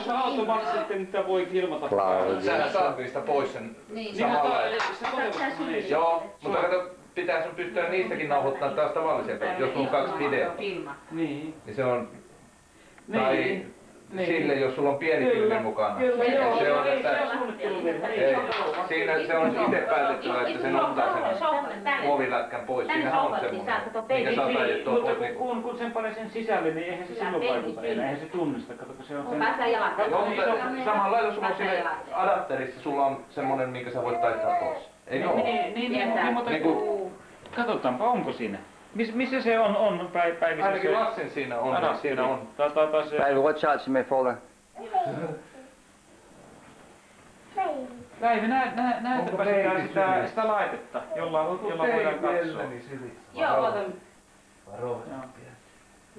se automaattisesti niitä voi ilmata. Sähän saat niistä pois sen samalla. Joo, mutta kato, pitää sun pystyä niistäkin nauhoittamaan taas tavallisia, jos on 2 videota. Niin se on... Tai sille, jos sulla on pieni filmi mukana. Se on, että... Siinä se on itse päätettävä, että sen ottaa sen muovilätkän pois. Siinähän on semmoinen, mikä saa taidettua pois. Kun sen panee sen sisälle, niin eihän se silloin vaikuta. Eihän se tunnista. Kato, kun se on sen... Joo, mutta samalla lailla sulla on siinä adapterissa, sulla on semmoinen, minkä sä voit taittaa pois. Eikö ole? Niin, mutta katsotaanpa, onko siinä. Missä se on Päivi? Ainakin Lassin siinä on. Päivi, watch out, she may fall down. Päivi, näytäpä sitä laitetta, jolla voidaan katsoa. Joo, otan. Varo.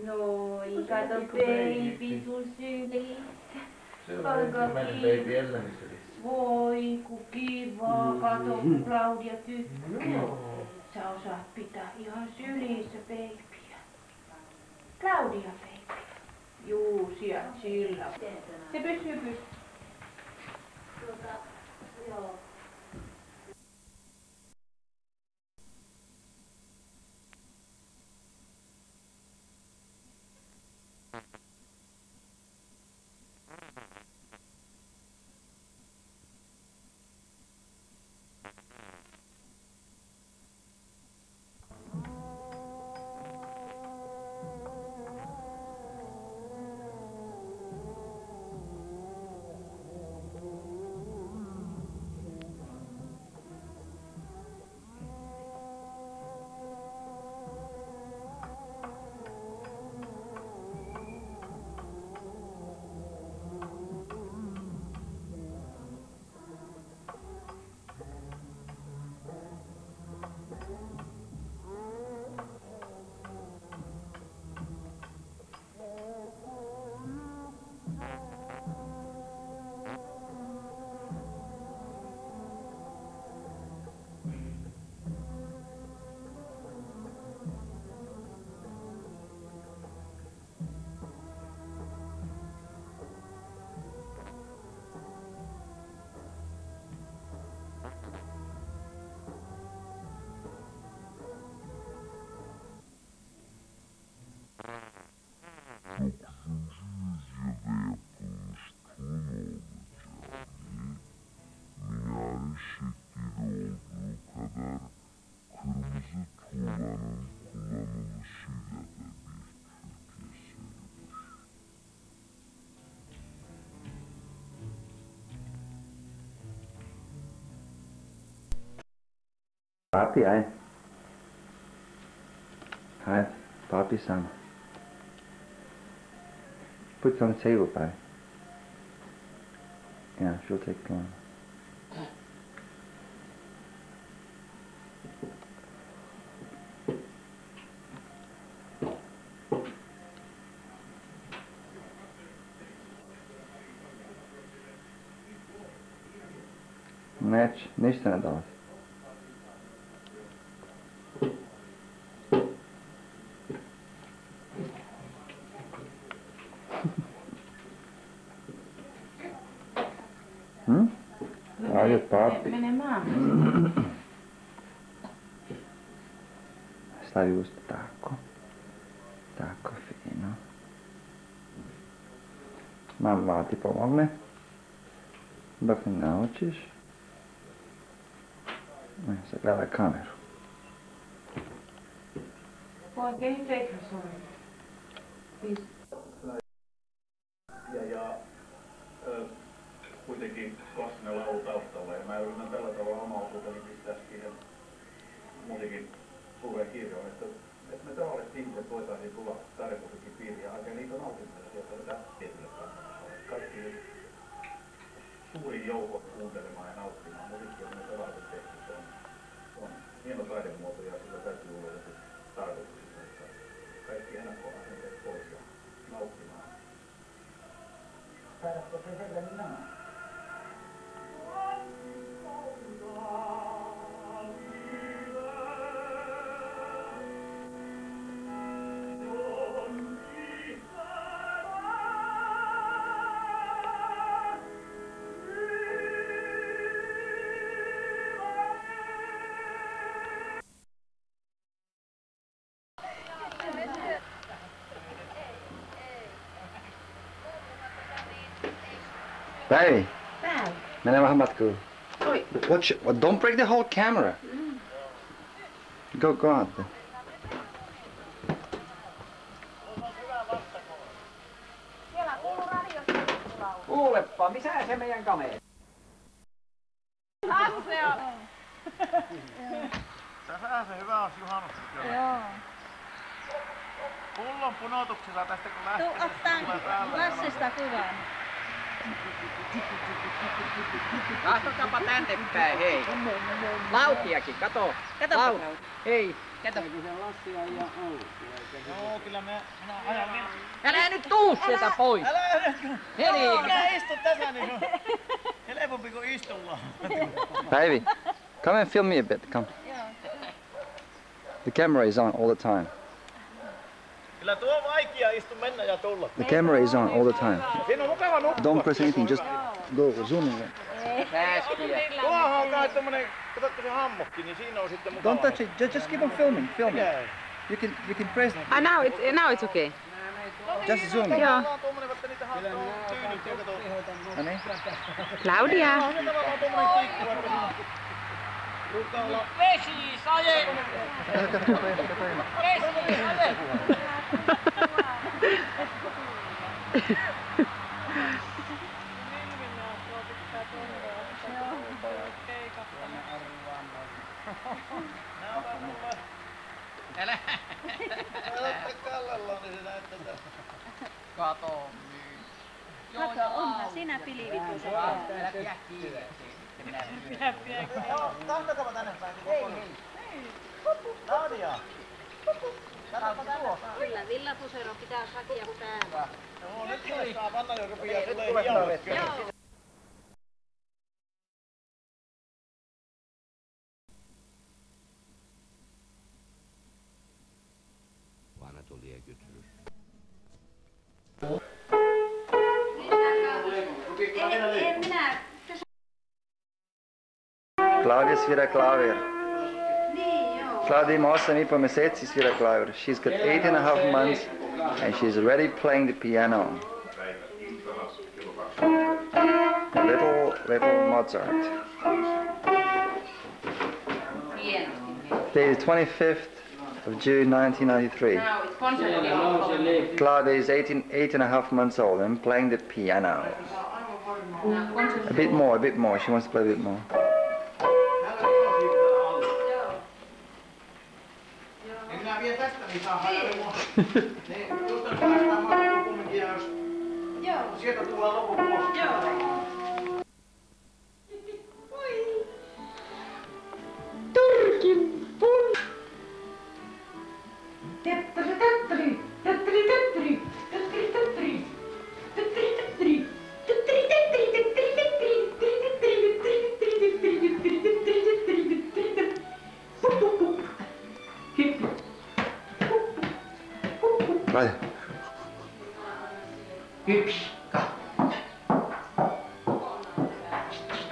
Noi, kato baby sun sylissä. Voi ku kivaa, kato kun Claudia tykkää. Sä osaat pitää ihan sylissä babyä. Claudia baby. Juu, sieltä sillä. Se pysyy pystyssä. Joo. Papi, aj. Hej, papi sama. Put on the table, Päivi. Yeah, she'll take the one. Niistä ne taas. Aiot papi. Mene maahan. Sta giusto, tacco. Tacco fino. Mamma ti pomogne. Dok ne naučiš. Se gleda kameru. Boy, can you take her sorry? Please. Kuitenkin klassinen laulu taustalla ja mä yritän tällä tavalla omaa osuuteni pistää siihen muutenkin suureen kirjoon, että me tavalliset ihmiset voitaisiin tulla taidemusiikin piiriin ja hakea niitä nautintoja sieltä tätä tietylle kannalle. Kaikki suurin joukko kuuntelemaan ja nauttimaan. Musiikki on myös elävä tehty. Se on hieno taidemuoto ja sillä täytyy olla joku tarkoitus, että kaikki ennakkoasenteet pois ja nauttimaan. Taidatko se herran nämä? Päivi, Täällä. mene vähän matkuun. Oi. Watch it. Don't break the whole camera. Go out there. Kuulepa, missä se meidän kamera? Lasse on. Tässä se hyvä on juhannukset. Joo. Pullon punotuksella tästä kun lähtee. Ottaa Lassesta kuvan. Katsotaanpa tänne päin, hei. Lautiakin, kato. Kato. Hei. Kato. Joo, kyllä minä ajan vielä. Älä nyt tuu sieltä pois. Älä nyt. Heli. Minä istun tässä niin on helpompi kuin istulla. Päivi, come and film me a bit. Come. The camera is on all the time. Kyllä tuo on vaikea istu mennä ja tulla. The camera is on all the time. Siinä on mukava nukkua. Don't press anything. Just go zooming in. Sääskiä. Tuohan on kai tommonen, katsotko se hammokki, niin siinä on sitten mukava. Don't touch it. Just keep on filming. Film it. You can press. Now it's okay. Just zoom in. Joo. Tuommoinen, että niitä hattoo tyynyt ja kato. No niin. Claudia. Tuohan on tavallaan tuommoinen kiikku, että siinä ruukaa olla. Vesi, saje. Älä. Kallellaan, niin se näyttää tästä. Kato. Kato, onhan sinä pilivitys. Älä pidä kiinni. Joo, tahtakapa tänne päin. Hei. Nadia. Kyllä, villapusero pitää sakia päällä. Joo, nyt se saa panna jo rupeaa tulee hienosti. Joo. Vanha tuli ja kytry. En minä. Claudia svira klavir. Niin, joo. Claudia ima 8,5 mjeseci svira klavir. She's got 8.5 months and she's already playing the piano. Little Mozart. Today is 25th of June 1993. Claudia is 8.5 months old and playing the piano. A bit more. She wants to play a bit more. Minä vien tästä, niin saa haluaa. Niin, tuosta päästään mahdollisuus kumminkin, ja jos sieltä tulee loppuvuosi. Joo. Claudia. Yksi.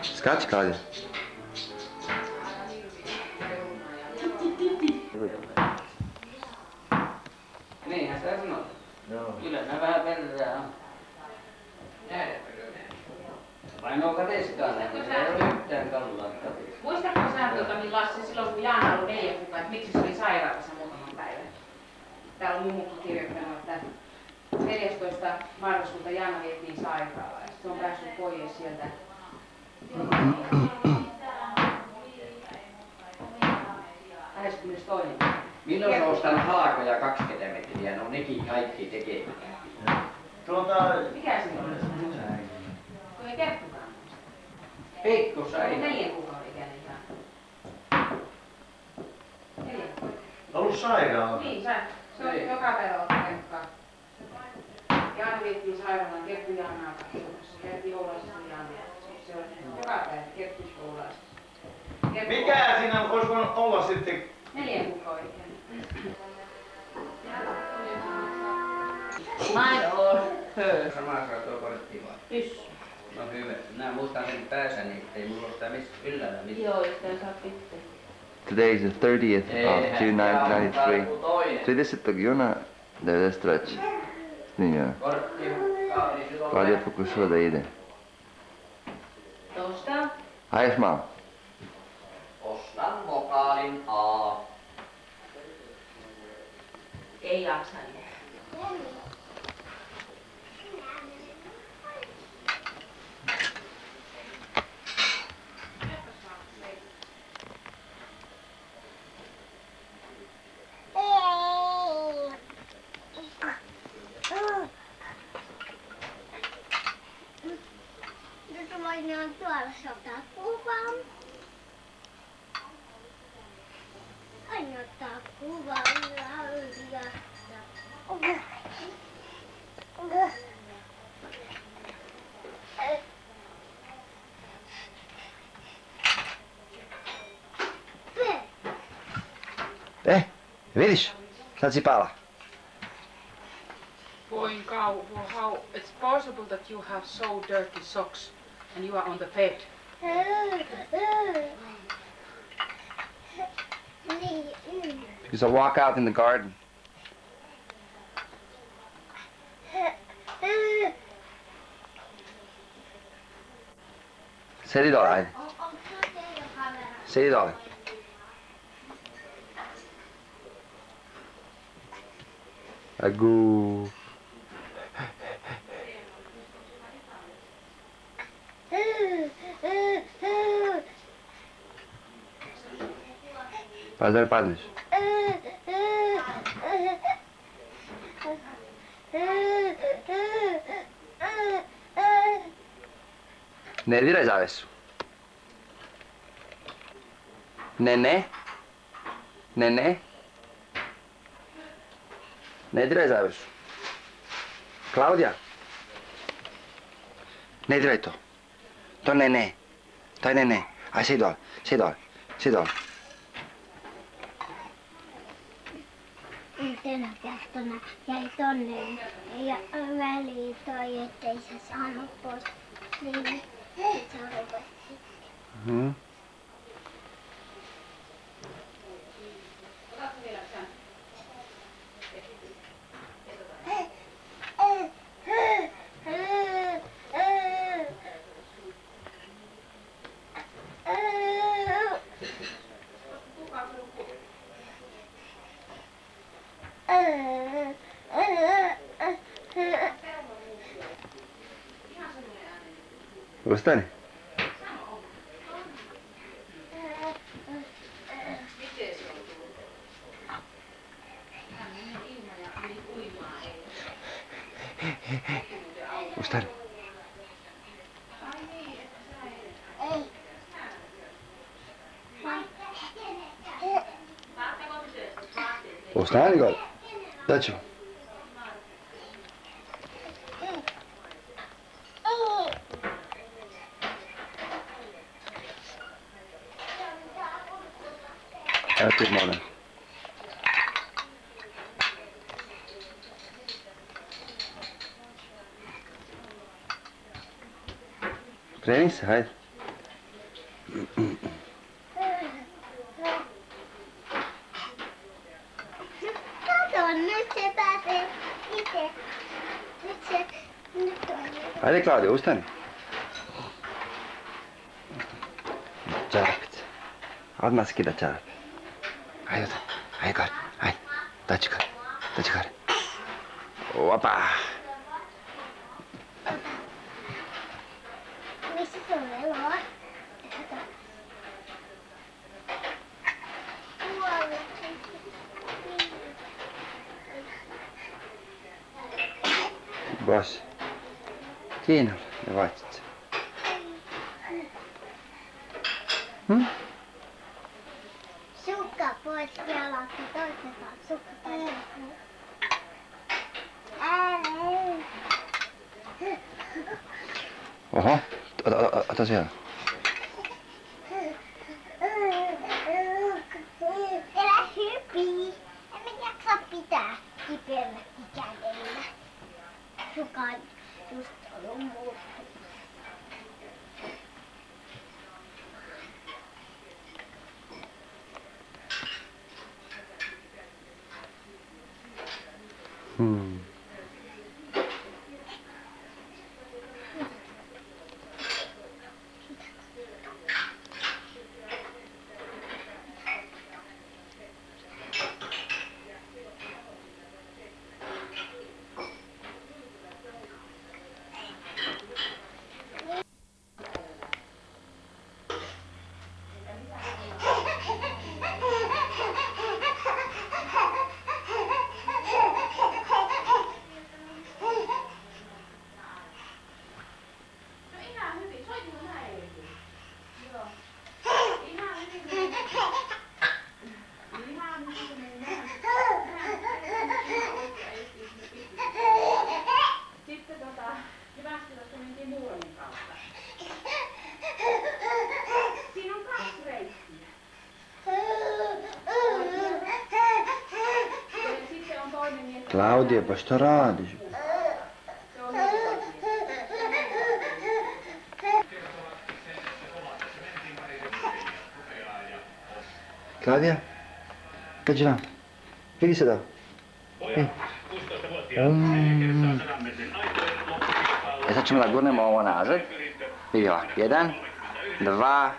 Scratch, Claudia. Niinhän sitä sanoo. Kyllä nää vähän verran on. Ainoa katestaan näin, ei ole yhtään kallaa katestaan. Muistatko sä, niin Lassi, silloin kun Jaana oli 4 kuukautta, että miksi se oli sairaalassa muutaman päivän? Täällä on mummukin kirjoittanut, että 14. marraskuuta Jaana vietiin sairaalaan ja se on päässyt pois sieltä. Milloin on ostanut halkoja 20 metriä? No nekin kaikki tekee. Mikä se on? Kun ei kertokaan. Heikko Se on sai. 4 kuukauden ikäinen Jaana. 4 kuukauden. Ollut sairaala. Niin, se on joka päivä ottaa kenkkaa. Jaana vietiin sairaalaan, Kerttu Jaanaa katsomassa. Käytiin Oulaisessa Jaanaa. Se on joka päivä Kerttu Oulaisessa. Mikä siinä olisi voinut olla sitten? 4 kuukauden ikäinen. Samaa tuo korttia vaan. Pyssy. No hyvä. Minä muistan sen päässä, niin ei mulla ole sitä yllällä mitään. Joo, sitä saa pitää. Today is the 30th of June 1993. Toinen. 30 Juna de stretch. Niin joo. Kortti kaali silloin. Claudia fokussuota itse. Tosta. Hi, Mom. Ostan vokaalin A. Ei jaksa niin. Nyt voidaan tuolla ottaa kuvan. Aina ottaa kuvan ja Vidiš? Sad si pala. Boy, how it's possible that you have so dirty socks and you are on the bed? Because I walk out in the garden. Sedi tuolla, äiti. Sedi tuolla. Agu. Padre padres. Ne direi adesso. Nene. Nene. Ne direi adesso. Claudia. Ne direi to. To nene. To nene. Ai sei dol. Sei dol. Sei dol. Tänä kertona jäi tonne ja väliin toi, ettei se saanut pois. Niin se rupesi. Ostani. Ostani. Ostani gol. Daću. Evo ti molim. Kreni se, hajde. Kato, nyt se pääsee itse. Hajde, Claudia, ustani. Čarapit. Odmah skida čarape. Hajde, hajde gore, hajde. Dođi gore, dođi gore. Opa! Missä se on eloa? Boss. Siinä on, ne vaihtit. Sukka pois jalalta, toistetaan sukka pois. Oho, ota siellä. Älä hypii. Emme jaksa pitää kipeällä kädellä. Sukan just ollut muuttunut. Klaudija, pa što radiš? Klaudija, kađi vam. Vidi se da. Sad ćemo da gurnemo ovo nazad. Vidi ovako, 1, 2,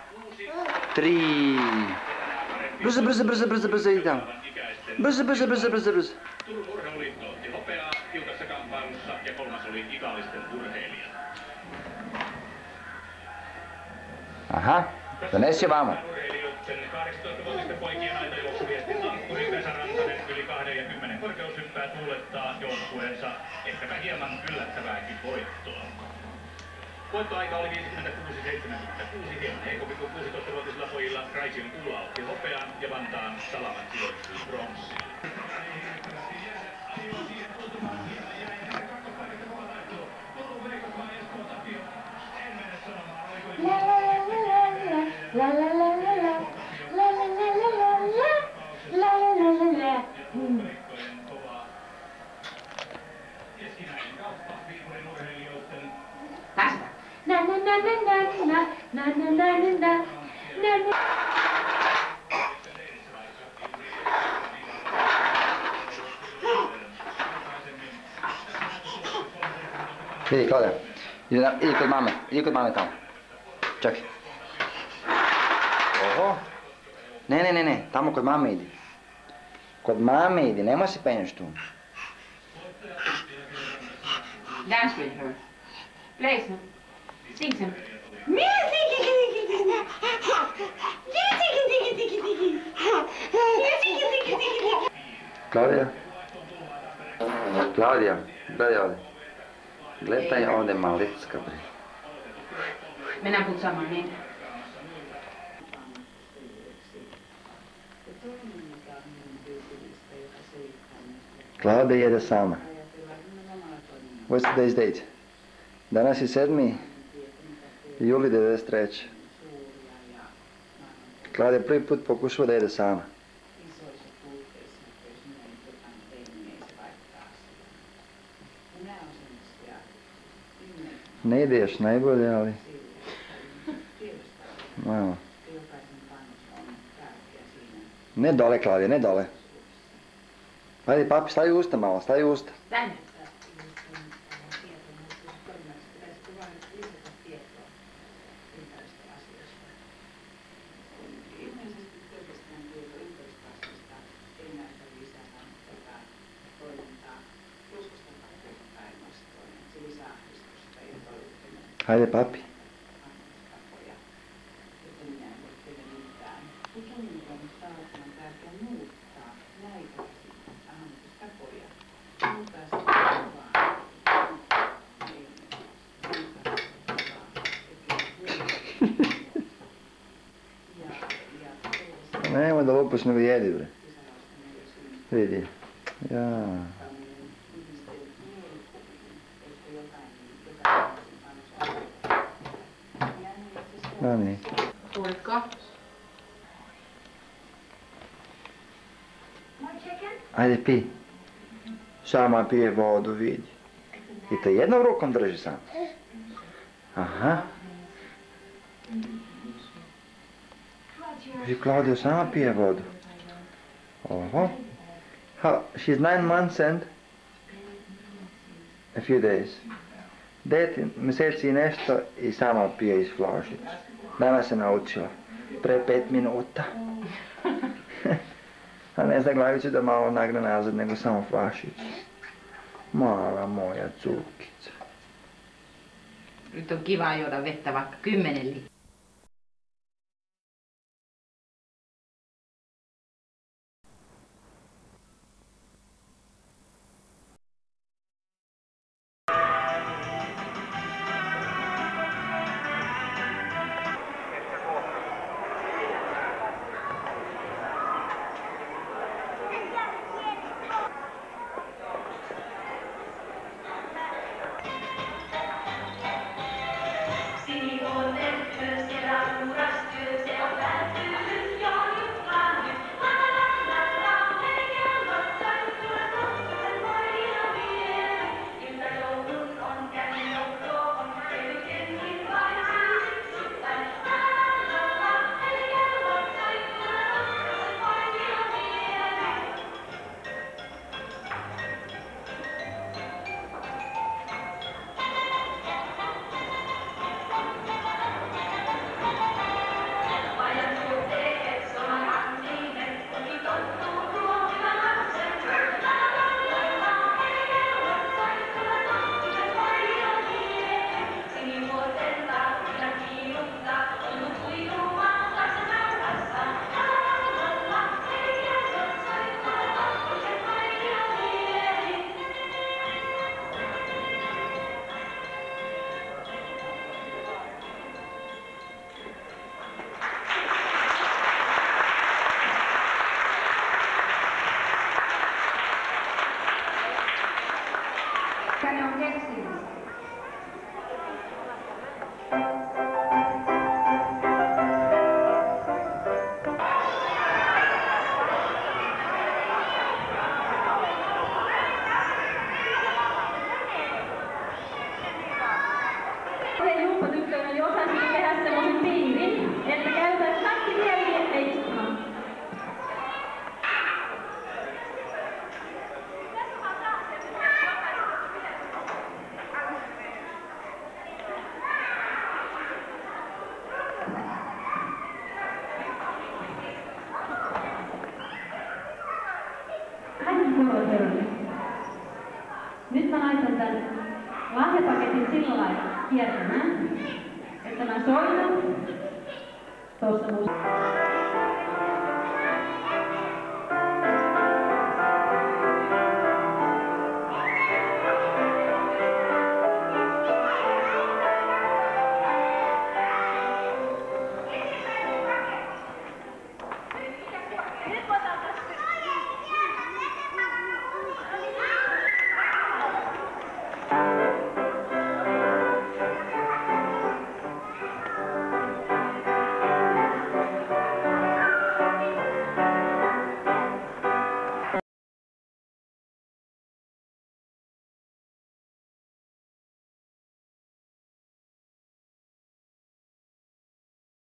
3. Brzo, idi tamo. Brzo. Turun Urheiluliitto otti hopeaa tiukassa kamppailussa ja kolmas oli ikaalisten urheilijat. Aha, donesi vamo. Urheilijoiden 18-vuotisten poikien aitajuoksuviestin ankkuri Vesa Rantanen yli 20 korkeushyppää tuulettaa joukkueensa ehkäpä hieman yllättävääkin voittoa. Voittoaika oli 56-76, hieman heikompi kuin 16-vuotisilla pojilla. Raision Ulla otti hopean ja Vantaan Salamat sijoittui pronssiin. Vidi, Klaudija, idi kod mame tamo. Čekaj. Oho. Ne, tamo kod mame idi. Kod mame idi, nemoj se penješ tu. Dance with her. Play some. Sing some. Klaudija, gledaj ovdje. Gledaj ovdje malicka, bre. Mennään putsaamaan niin. Klaudija jede sama. What's today's date? Danas je 7. juli 93. Klaudija prvi put pokušava da jede sama. Ne ideš najbolje, ali... Malo. Ne dole, Klaudija, ne dole. Ajde, papi, stavi usta malo, stavi usta. Tänne. Ajde, papi. Nemoj da lupaš, nego jedi, bre. Vidi. Jaa. No niin. Tuletko? Ajde, pi. Sama pije vodu, vidi. I to jednom rukom drži sam. Aha. Vidi, Klaudija sama pije vodu. Oho. She's 9 months and a few days. 9 mjeseci i nešto i sama pije iz flašice. Danas se naučila. Pre 5 minuta. A ne zna glavicu da malo nagne nazad, nego samo flašicu. Mala moja cukica. Nyt on kiva juoda vettä vaikka 10 litraa. Sivuun Tänne on keksinyt. Jumppatyttönä niin osaisin tehdä semmoisen piirin, että käytäisiin kaikki vielä istumaan. Kaikki kuulotelmi. Nyt mä laitan tän lahjapaketin sillä lailla kiertämään, että mä soitan tuossa musiikkia.